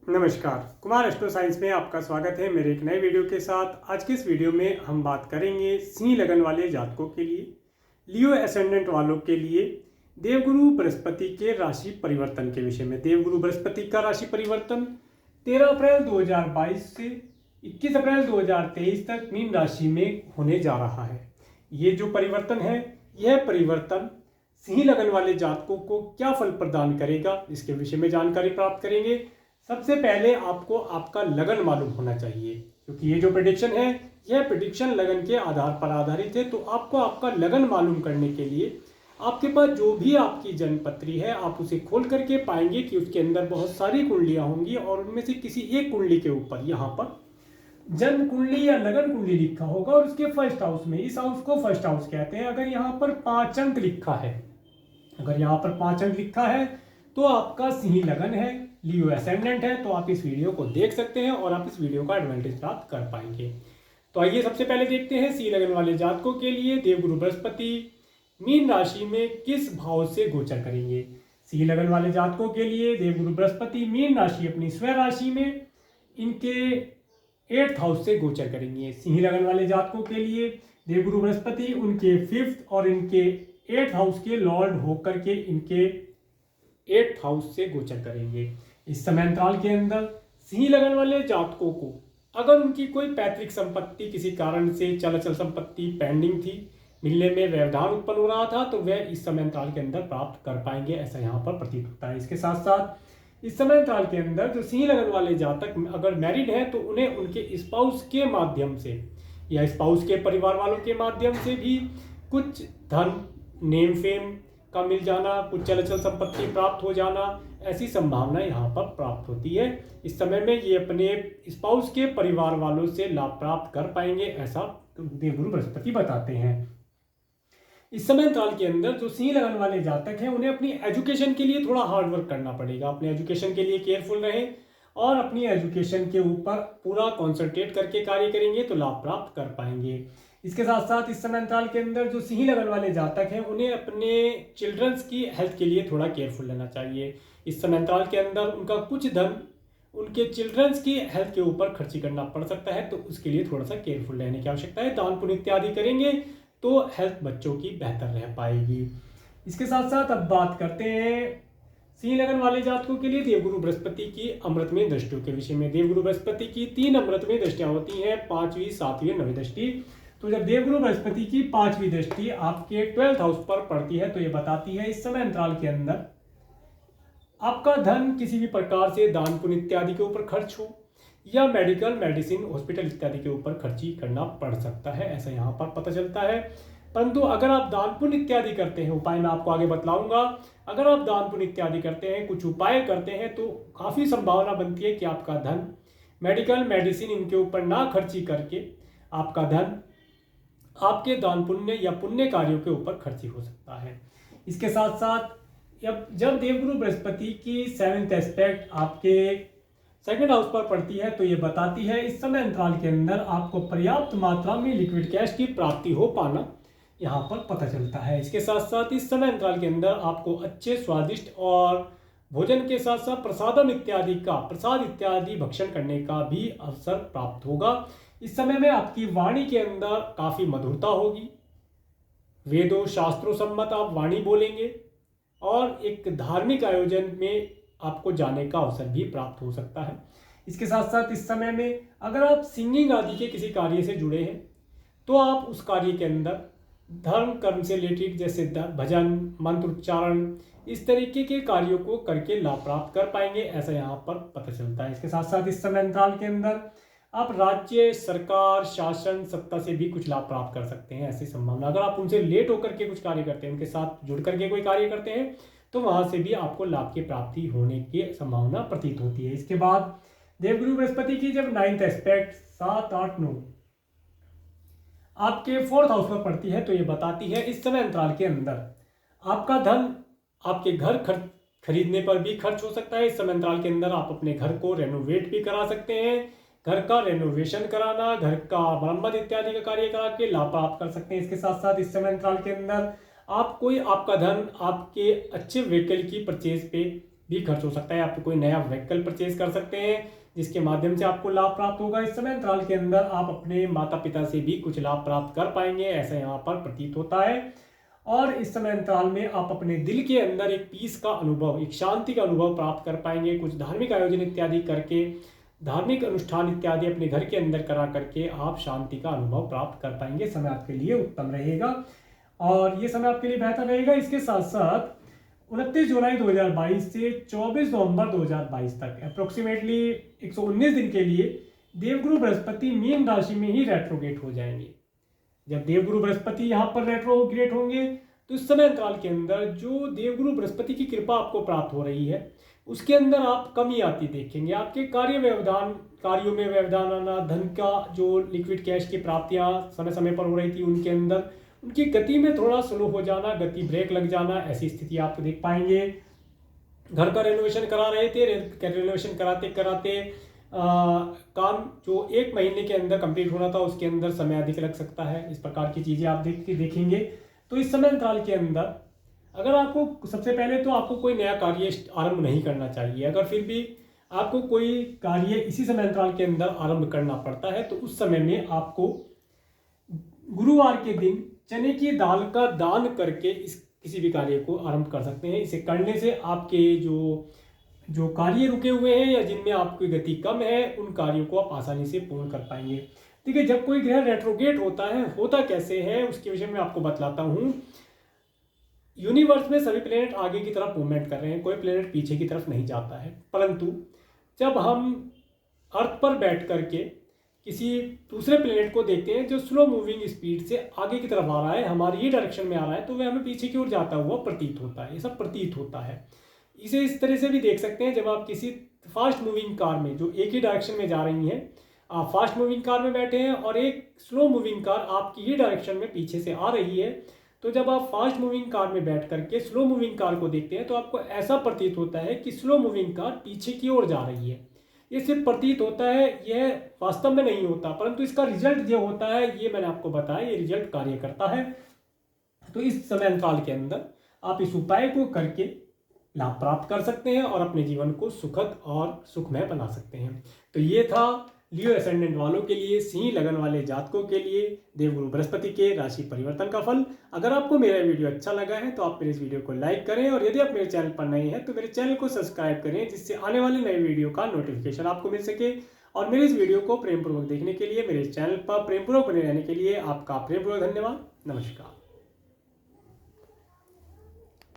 नमस्कार, Kumar astro science में आपका स्वागत है मेरे एक नए वीडियो के साथ। आज के इस वीडियो में हम बात करेंगे सिंह लगन वाले जातकों के लिए, लियो एसेंडेंट वालों के लिए देवगुरु बृहस्पति के राशि परिवर्तन के विषय में। देवगुरु बृहस्पति का राशि परिवर्तन 13 अप्रैल 2022 से 21 अप्रैल 2023 तक मीन राशि में होने जा रहा है। ये जो परिवर्तन है, यह परिवर्तन सिंह लगन वाले जातकों को क्या फल प्रदान करेगा, इसके विषय में जानकारी प्राप्त करेंगे। सबसे पहले आपको आपका लगन मालूम होना चाहिए, क्योंकि ये जो प्रेडिक्शन है, यह प्रेडिक्शन लगन के आधार पर आधारित है। तो आपको आपका लगन मालूम करने के लिए आपके पास जो भी आपकी जन्मपत्री है, आप उसे खोल करके पाएंगे कि उसके अंदर बहुत सारी कुंडलियां होंगी और उनमें से किसी एक कुंडली के ऊपर यहाँ पर जन्म कुंडली या लगन कुंडली लिखा होगा और उसके फर्स्ट हाउस में, इस हाउस को फर्स्ट हाउस कहते हैं। अगर यहाँ पर 5 अंक लिखा है, अगर यहाँ पर 5 अंक लिखा है तो आपका सिंह लगन है, लियो एसेंडेंट है। तो आप इस वीडियो को देख सकते हैं और आप इस वीडियो का एडवांटेज प्राप्त कर पाएंगे। तो आइए सबसे पहले देखते हैं सिंह लगन वाले जातकों के लिए देवगुरु बृहस्पति मीन राशि में किस भाव से गोचर करेंगे। सिंह लगन वाले जातकों के लिए देवगुरु बृहस्पति मीन राशि अपनी स्व राशि में इनके 8th हाउस से गोचर करेंगे। सिंह लगन वाले जातकों के लिए देवगुरु बृहस्पति उनके 5th और इनके 8th हाउस के लॉर्ड होकर के इनके 8th हाउस से गोचर करेंगे। इस समय अंतराल के अंदर सिंह लगन वाले जातकों को अगर उनकी कोई पैतृक संपत्ति किसी कारण से चल संपत्ति पेंडिंग थी, मिलने में व्यवधान उत्पन्न हो रहा था, तो वह इस समय अंतराल के अंदर प्राप्त कर पाएंगे, ऐसा यहाँ पर प्रतीत होता है। इसके साथ साथ इस समय अंतराल के अंदर जो सिंह लगन वाले जातक अगर मैरिड हैं तो उन्हें उनके स्पाउस के माध्यम से या स्पाउस के परिवार वालों के माध्यम से भी कुछ धन, नेम फेम का मिल जाना, कुछ चल संपत्ति प्राप्त हो जाना, ऐसी संभावना यहाँ पर प्राप्त होती है। इस समय में ये अपने स्पाउस के परिवार वालों से लाभ प्राप्त कर पाएंगे, ऐसा देवगुरु बृहस्पति बताते हैं। इस समय अंतराल के अंदर जो सिंह लगन वाले जातक हैं, उन्हें अपनी एजुकेशन के लिए थोड़ा हार्ड वर्क करना पड़ेगा। अपने एजुकेशन के लिए केयरफुल रहें और अपनी एजुकेशन के ऊपर पूरा कॉन्सेंट्रेट करके कार्य करेंगे तो लाभ प्राप्त कर पाएंगे। इसके साथ साथ इस समय अंतराल के अंदर जो सिंह लगन वाले जातक हैं, उन्हें अपने चिल्ड्रंस की हेल्थ के लिए थोड़ा केयरफुल रहना चाहिए। इस समय अंतराल के अंदर उनका कुछ धन उनके चिल्ड्रंस की हेल्थ के ऊपर खर्ची करना पड़ सकता है, तो उसके लिए थोड़ा सा केयरफुल रहने की आवश्यकता है। दान पुण्य इत्यादि करेंगे तो हेल्थ बच्चों की बेहतर रह पाएगी। इसके साथ साथ अब बात करते हैं सिंह लगन वाले जातकों के लिए देवगुरु बृहस्पति की अमृतमय दृष्टियों के विषय में। देवगुरु बृहस्पति की 3 अमृतमय दृष्टियां होती हैं, 5वीं, 7वीं, 9वीं दृष्टि। तो जब देवगुरु बृहस्पति की 5वीं दृष्टि आपके 12th हाउस पर पड़ती है तो ये बताती है इस समय अंतराल के अंदर आपका धन किसी भी प्रकार से दान पुण्य इत्यादि के ऊपर खर्च हो या मेडिकल, मेडिसिन, हॉस्पिटल इत्यादि के ऊपर खर्ची करना पड़ सकता है, ऐसा यहाँ पर पता चलता है। परंतु अगर आप दान पुण्य इत्यादि करते हैं, उपाय मैं आपको आगे बतलाऊंगा, अगर आप दान पुण्य इत्यादि करते हैं, कुछ उपाय करते हैं, तो काफ़ी संभावना बनती है कि आपका धन मेडिकल, मेडिसिन इनके ऊपर ना खर्ची करके आपका धन आपके दान पुण्य या पुण्य कार्यों के ऊपर खर्ची हो सकता है। इसके साथ साथ जब देवगुरु बृहस्पति की 7th एस्पेक्ट आपके 2nd हाउस पर पड़ती है तो ये बताती है इस समय अंतराल के अंदर आपको पर्याप्त मात्रा में लिक्विड कैश की प्राप्ति हो पाना यहाँ पर पता चलता है। इसके साथ साथ इस समय अंतराल के अंदर आपको अच्छे, स्वादिष्ट और भोजन के साथ साथ प्रसाद इत्यादि भक्षण करने का भी अवसर प्राप्त होगा। इस समय में आपकी वाणी के अंदर काफ़ी मधुरता होगी, वेदों शास्त्रों सम्मत आप वाणी बोलेंगे और एक धार्मिक आयोजन में आपको जाने का अवसर भी प्राप्त हो सकता है। इसके साथ साथ इस समय में अगर आप सिंगिंग आदि के किसी कार्य से जुड़े हैं तो आप उस कार्य के अंदर धर्म कर्म से रिलेटेड जैसे भजन, मंत्र उच्चारण, इस तरीके के कार्यों को करके लाभ प्राप्त कर पाएंगे, ऐसा यहाँ पर पता चलता है। इसके साथ साथ इस समय अंतराल के अंदर आप राज्य, सरकार, शासन, सत्ता से भी कुछ लाभ प्राप्त कर सकते हैं, ऐसी संभावना। अगर आप उनसे लेट होकर के कुछ कार्य करते हैं, उनके साथ जुड़ करके कोई कार्य करते हैं, तो वहां से भी आपको लाभ की प्राप्ति होने की संभावना प्रतीत होती है। इसके बाद देवगुरु बृहस्पति की जब 9th एस्पेक्ट 7, 8, 9 आपके 4th हाउस पर पड़ती है तो ये बताती है इस समय अंतराल के अंदर आपका धन आपके घर खरीदने पर भी खर्च हो सकता है। इस समय अंतराल के अंदर आप अपने घर को रेनोवेट भी करा सकते हैं, घर का रेनोवेशन कराना, घर का मरम्मत इत्यादि का कार्य करा के लाभ प्राप्त कर सकते हैं। इसके साथ साथ इस समय अंतराल के अंदर आपका धन आपके अच्छे व्हीकल की परचेज पे भी खर्च हो सकता है। आप कोई नया व्हीकल परचेज कर सकते हैं जिसके माध्यम से आपको लाभ प्राप्त होगा। इस समय अंतराल के अंदर आप अपने माता पिता से भी कुछ लाभ प्राप्त कर पाएंगे, ऐसा यहाँ पर प्रतीत होता है। और इस समय अंतराल में आप अपने दिल के अंदर एक पीस का अनुभव, एक शांति का अनुभव प्राप्त कर पाएंगे। कुछ धार्मिक आयोजन इत्यादि करके, धार्मिक अनुष्ठान इत्यादि अपने घर के अंदर करा करके आप शांति का अनुभव प्राप्त कर पाएंगे। समय आपके लिए उत्तम रहेगा और ये समय आपके लिए बेहतर रहेगा। इसके साथ साथ 29 जुलाई 2022 से 24 नवंबर 2022 तक अप्रोक्सीमेटली 119 दिन के लिए देवगुरु बृहस्पति मीन राशि में ही रेट्रोगेट हो जाएंगे। जब देवगुरु बृहस्पति यहाँ पर रेट्रोग्रेट होंगे तो इस समय अंतराल के अंदर जो देवगुरु बृहस्पति की कृपा आपको प्राप्त हो रही है उसके अंदर आप कमी आती देखेंगे। आपके कार्यों में व्यवधान आना, धन का जो लिक्विड कैश की प्राप्तियां समय समय पर हो रही थी उनके अंदर उनकी गति में थोड़ा स्लो हो जाना, गति ब्रेक लग जाना, ऐसी स्थिति आप देख पाएंगे। घर का रेनोवेशन करा रहे थे, रेनोवेशन कराते कराते काम जो 1 महीने के अंदर कंप्लीट होना था उसके अंदर समय अधिक लग सकता है। इस प्रकार की चीज़ें आप देखेंगे। तो इस समय अंतराल के अंदर अगर आपको सबसे पहले तो आपको कोई नया कार्य आरंभ नहीं करना चाहिए। अगर फिर भी आपको कोई कार्य इसी समय अंतराल के अंदर आरंभ करना पड़ता है तो उस समय में आपको गुरुवार के दिन चने की दाल का दान करके इस किसी भी कार्य को आरंभ कर सकते हैं। इसे करने से आपके जो कार्य रुके हुए हैं या जिनमें आपकी गति कम है उन कार्यों को आप आसानी से पूर्ण कर पाएंगे। ठीक है, जब कोई ग्रह रेट्रोगेट होता है, होता कैसे है उसके विषय में आपको बतलाता हूँ। यूनिवर्स में सभी प्लेनेट आगे की तरफ मूवमेंट कर रहे हैं, कोई प्लेनेट पीछे की तरफ नहीं जाता है। परंतु जब हम अर्थ पर बैठ करके किसी दूसरे प्लेनेट को देखते हैं जो स्लो मूविंग स्पीड से आगे की तरफ आ रहा है, हमारी ही डायरेक्शन में आ रहा है, तो वह हमें पीछे की ओर जाता हुआ प्रतीत होता है। ये सब प्रतीत होता है। इसे इस तरह से भी देख सकते हैं, जब आप किसी फास्ट मूविंग कार में जो एक ही डायरेक्शन में जा रही हैं, आप फास्ट मूविंग कार में बैठे हैं और एक स्लो मूविंग कार आपकी ही डायरेक्शन में पीछे से आ रही है, तो जब आप फास्ट मूविंग कार में बैठ करके स्लो मूविंग कार को देखते हैं तो आपको ऐसा प्रतीत होता है कि स्लो मूविंग कार पीछे की ओर जा रही है। ये सिर्फ प्रतीत होता है, यह वास्तव में नहीं होता, परंतु इसका रिजल्ट जो होता है ये मैंने आपको बताया, ये रिजल्ट कार्य करता है। तो इस समय अंतराल के अंदर आप इस उपाय को करके लाभ प्राप्त कर सकते हैं और अपने जीवन को सुखद और सुखमय बना सकते हैं। तो ये था लियो एसेंडेंट वालों के लिए, सिंह लगन वाले जातकों के लिए देवगुरु बृहस्पति के राशि परिवर्तन का फल। अगर आपको मेरा वीडियो अच्छा लगा है तो आप मेरे इस वीडियो को लाइक करें और यदि आप मेरे चैनल पर नए हैं तो मेरे चैनल को सब्सक्राइब करें, जिससे आने वाले नए वीडियो का नोटिफिकेशन आपको मिल सके। और मेरे इस वीडियो को प्रेमपूर्वक देखने के लिए, मेरे चैनल पर प्रेमपूर्वक बने रहने के लिए आपका प्रेमपूर्वक धन्यवाद। नमस्कार।